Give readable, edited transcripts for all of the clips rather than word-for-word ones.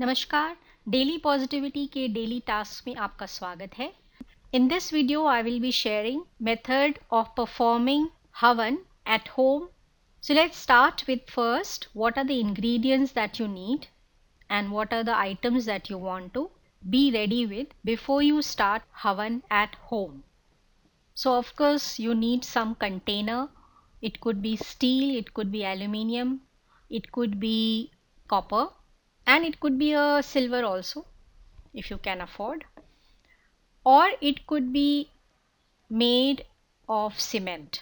नमस्कार। Daily positivity के daily task में आपका स्वागत है। In this video I will be sharing method of performing Havan at home. So let's start with first what are the ingredients that you need and what are the items that you want to be ready with before you start Havan at home. So of course you need some container. It could be steel, it could be aluminium, it could be copper, and it could be a silver also if you can afford, or it could be made of cement.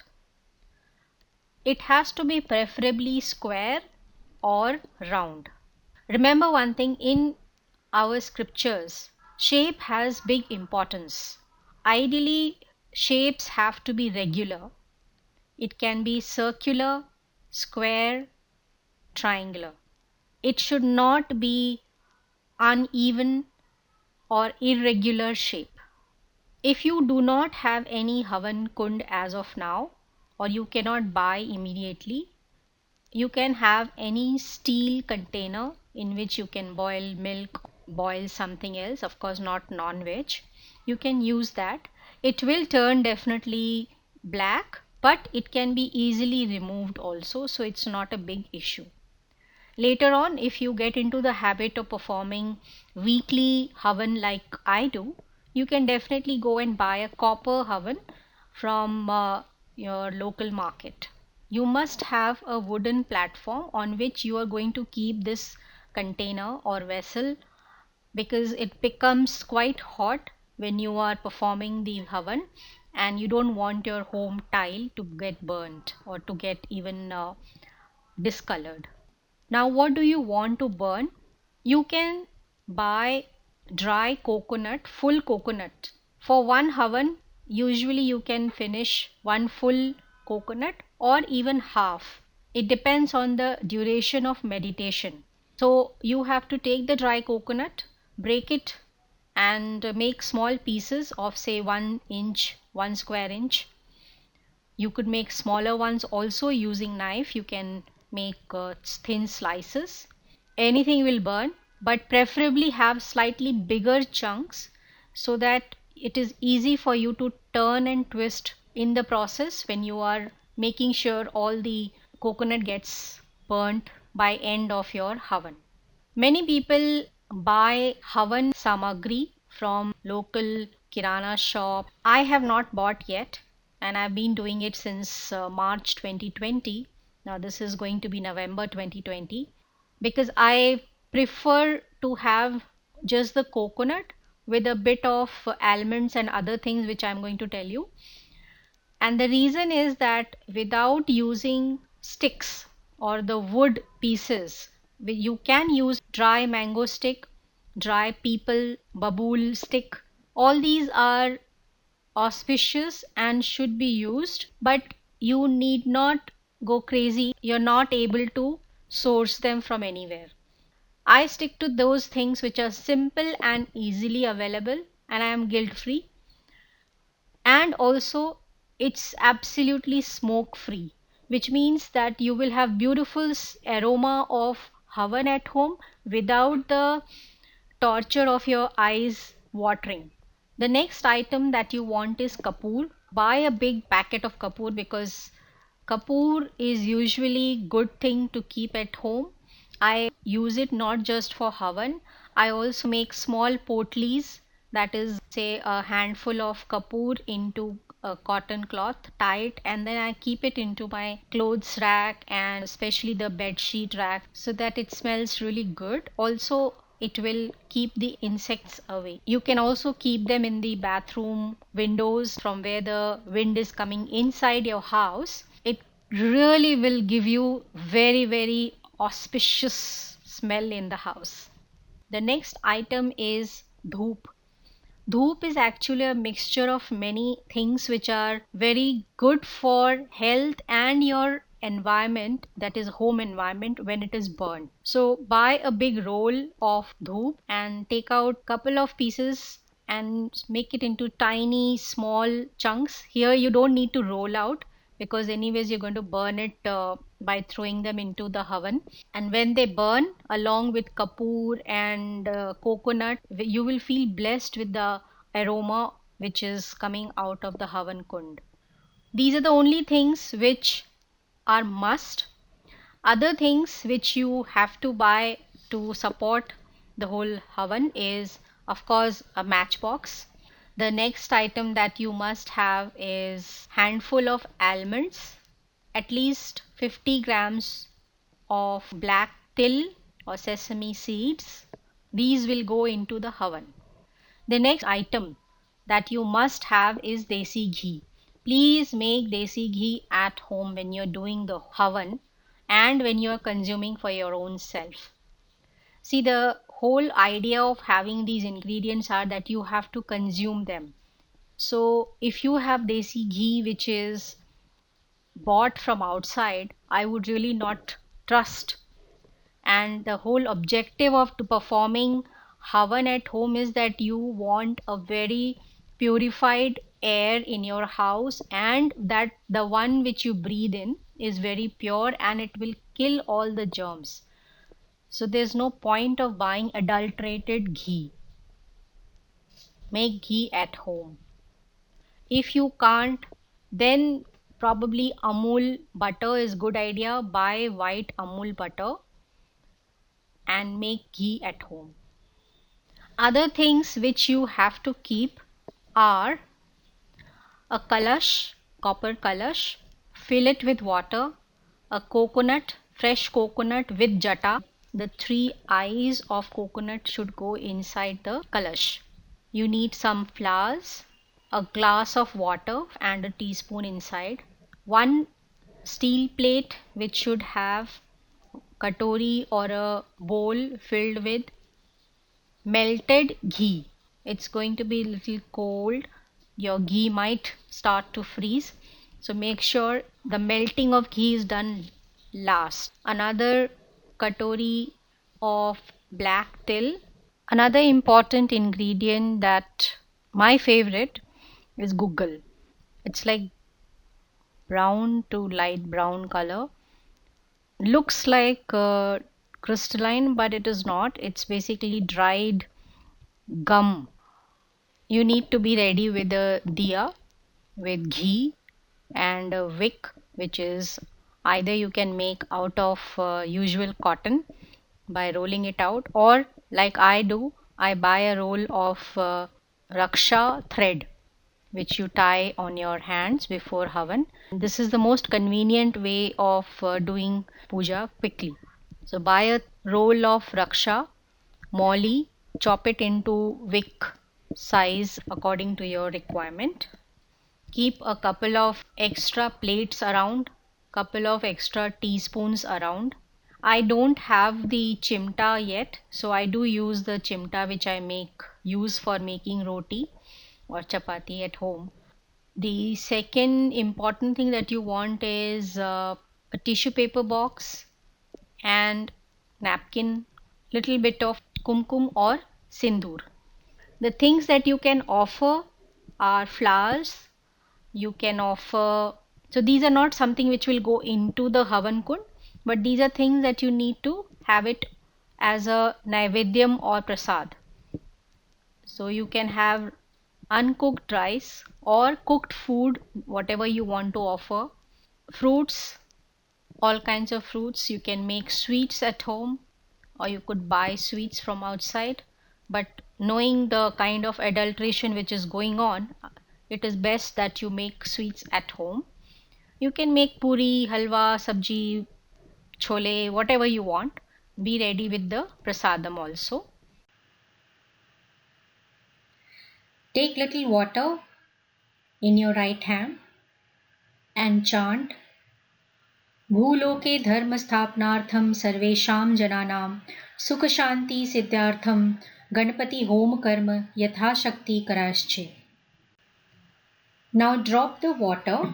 It has to be preferably square or round. Remember one thing, in our scriptures shape has big importance. Ideally shapes have to be regular. It can be circular, square, triangular. It should not be uneven or irregular shape. If you do not have any Havan Kund as of now, or you cannot buy immediately, you can have any steel container in which you can boil milk, boil something else, of course, not non veg. You can use that. It will turn definitely black, but it can be easily removed also, so it's not a big issue. Later on, if you get into the habit of performing weekly Havan like I do, you can definitely go and buy a copper Havan from your local market. You must have a wooden platform on which you are going to keep this container or vessel, because it becomes quite hot when you are performing the Havan and you don't want your home tile to get burnt or to get even discolored. Now, what do you want to burn? You can buy dry coconut, full coconut. For one Havan, usually you can finish one full coconut or even half. It depends on the duration of meditation. So, you have to take the dry coconut, break it, and make small pieces of, say, 1 inch, 1 square inch. You could make smaller ones also using knife. You can make thin slices. Anything will burn, but preferably have slightly bigger chunks so that it is easy for you to turn and twist in the process when you are making sure all the coconut gets burnt by end of your Havan. Many people buy Havan samagri from local kirana shop. I have not bought yet, and I've been doing it since March 2020. Now this is going to be November 2020, because I prefer to have just the coconut with a bit of almonds and other things which I'm going to tell you. And the reason is that without using sticks or the wood pieces, you can use dry mango stick, dry people, babool stick. All these are auspicious and should be used, but you need not go crazy. You're not able to source them from anywhere. I stick to those things which are simple and easily available, and I am guilt free. And also it's absolutely smoke free, which means that you will have beautiful aroma of Havan at home without the torture of your eyes watering. The next item that you want is kapoor. Buy a big packet of kapoor, because kapoor is usually good thing to keep at home. I use it not just for Havan. I also make small potlis, that is, say, a handful of kapoor into a cotton cloth, tie it, and then I keep it into my clothes rack and especially the bed sheet rack, so that it smells really good. Also, it will keep the insects away. You can also keep them in the bathroom windows from where the wind is coming inside your house. It really will give you very, very auspicious smell in the house. The next item is dhoop. Dhoop is actually a mixture of many things which are very good for health and your environment, that is home environment, when it is burned. So buy a big roll of dhoop and take out couple of pieces and make it into tiny small chunks. Here you don't need to roll out, because anyways you're going to burn it by throwing them into the oven. And when they burn along with kapoor and coconut, you will feel blessed with the aroma which is coming out of the Havan Kund. These are the only things which are must. Other things which you have to buy to support the whole Havan is, of course, a matchbox. The next item that you must have is handful of almonds, at least 50 grams of black till or sesame seeds. These will go into the Havan. The next item that you must have is desi ghee. Please make desi ghee at home when you're doing the Havan and when you're consuming for your own self. See, the whole idea of having these ingredients are that you have to consume them. So if you have desi ghee which is bought from outside, I would really not trust. And the whole objective of performing Havan at home is that you want a very purified air in your house, and that the one which you breathe in is very pure and it will kill all the germs. So there's no point of buying adulterated ghee. Make ghee at home. If you can't, then probably Amul butter is good idea. Buy white Amul butter and make ghee at home. Other things which you have to keep are a kalash, copper kalash, fill it with water, a coconut, fresh coconut with jata. The three eyes of coconut should go inside the kalash. You need some flowers, a glass of water and a teaspoon inside. One steel plate which should have katori or a bowl filled with melted ghee. It's going to be a little cold. Your ghee might start to freeze. So make sure the melting of ghee is done last. Another katori of black till. Another important ingredient that my favorite is google. It's like brown to light brown color. Looks like crystalline, but it is not. It's basically dried gum. You need to be ready with a diya, with ghee and a wick, which is either you can make out of usual cotton by rolling it out, or like I do, I buy a roll of raksha thread which you tie on your hands before Havan. This is the most convenient way of doing puja quickly. So buy a roll of raksha, molly, chop it into wick size according to your requirement. Keep a couple of extra plates around, couple of extra teaspoons around. I don't have the chimta yet, so I do use the chimta which I make use for making roti or chapati at home. The second important thing that you want is a tissue paper box and napkin, little bit of kumkum or sindoor. The things that you can offer are flowers. You can offer, so these are not something which will go into the Havan Kund, but these are things that you need to have it as a Naivedyam or Prasad. So you can have uncooked rice or cooked food, whatever you want to offer. Fruits, all kinds of fruits. You can make sweets at home or you could buy sweets from outside. But knowing the kind of adulteration which is going on, it is best that you make sweets at home. You can make puri, halwa, sabji, chole, whatever you want. Be ready with the prasadam also. Take little water in your right hand and chant भूलोके धर्म स्थापनार्थम सर्वेषां जनानां सुख शांति सिद्धार्थम Ganpati home कर्म यथाशक्ति कराश्चे. Now drop the water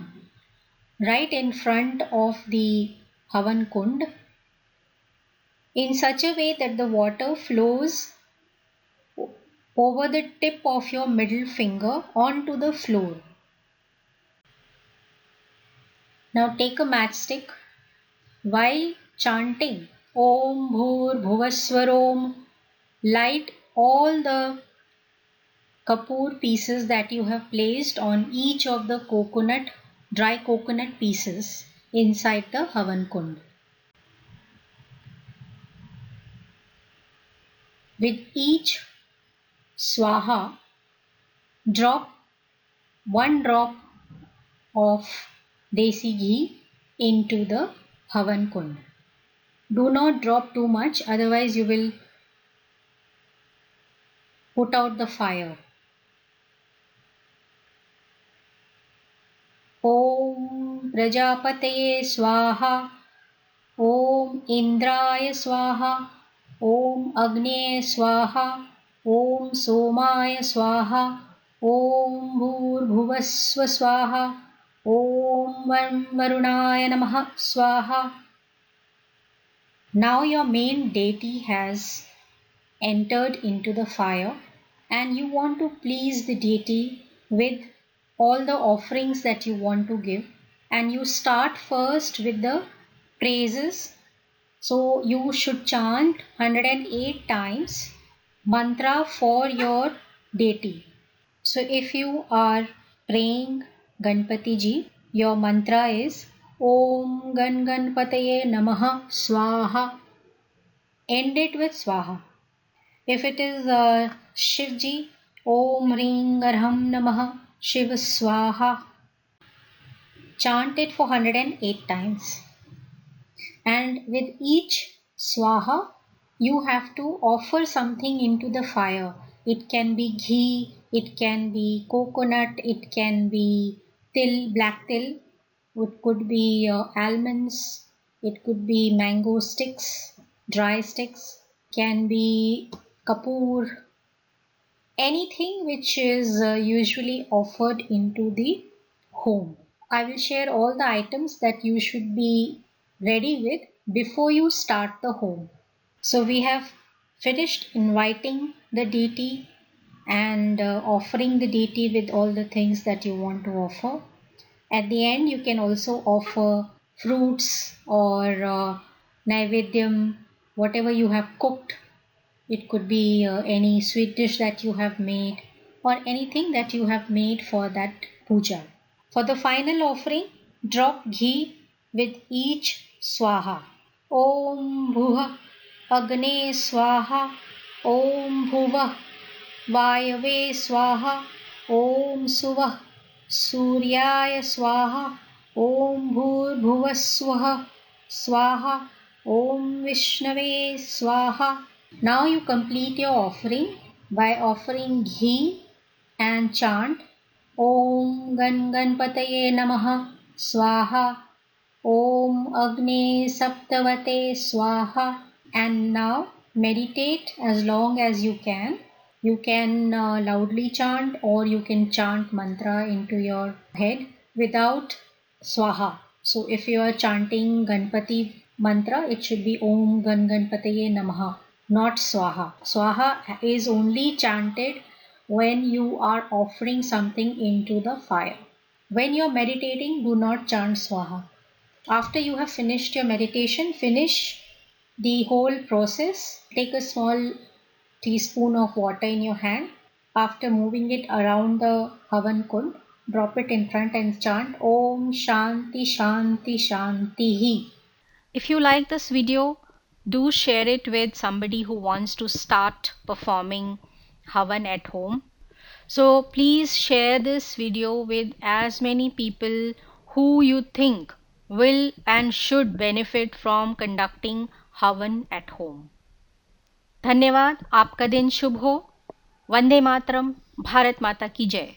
right in front of the Havan Kund in such a way that the water flows over the tip of your middle finger onto the floor. Now take a matchstick. While chanting Om Bhur Bhuvaswarom, light all the kapoor pieces that you have placed on each of the dry coconut pieces inside the Havan Kund. With each swaha, drop one drop of desi ghee into the Havan Kund. Do not drop too much, otherwise you will put out the fire. Om Prajapataye Swaha. Om Indraya Swaha. Om Agneye Swaha. Om Somaya Swaha. Om Bhuvasva Swaha. Om Varunaya Namaha Swaha. Now your main deity has entered into the fire and you want to please the deity with all the offerings that you want to give, and you start first with the praises. So you should chant 108 times mantra for your deity. So if you are praying Ganpati Ji, your mantra is Om Gan Ganpataye Namaha Swaha. End it with Swaha. If it is Shivji, Om Ring Arham Namaha Shiv Swaha. Chant it for 108 times. And with each Swaha, you have to offer something into the fire. It can be ghee, it can be coconut, it can be til, black til, it could be almonds, it could be mango sticks, dry sticks, can be kapoor, anything which is usually offered into the home. I will share all the items that you should be ready with before you start the home. So we have finished inviting the deity and offering the deity with all the things that you want to offer. At the end, you can also offer fruits or naivedyam, whatever you have cooked. It could be any sweet dish that you have made or anything that you have made for that puja. For the final offering, drop ghee with each swaha. Om Bhuva Agne Swaha. Om Bhuva Vayave Swaha. Om Suvah Suryaya Swaha. Om Bhur Bhuvaswaha Swaha. Om Vishnave Swaha. Now you complete your offering by offering ghee and chant Om Gan Ganpataye Namaha Swaha. Om Agne Saptavate Swaha. And now meditate as long as you can. You can loudly chant or you can chant mantra into your head without Swaha. So if you are chanting Ganpati mantra, it should be Om Gan Ganpataye Namaha, not Swaha. Swaha is only chanted when you are offering something into the fire. When you are meditating, do not chant Swaha. After you have finished your meditation, finish the whole process. Take a small teaspoon of water in your hand. After moving it around the Havan Kund, drop it in front and chant Om Shanti Shanti Shanti. If you like this video, do share it with somebody who wants to start performing Havan at home. So please share this video with as many people who you think will and should benefit from conducting Havan at home. धन्यवाद. आपका दिन शुभ हो. वंदे मातरम. भारत माता की जय.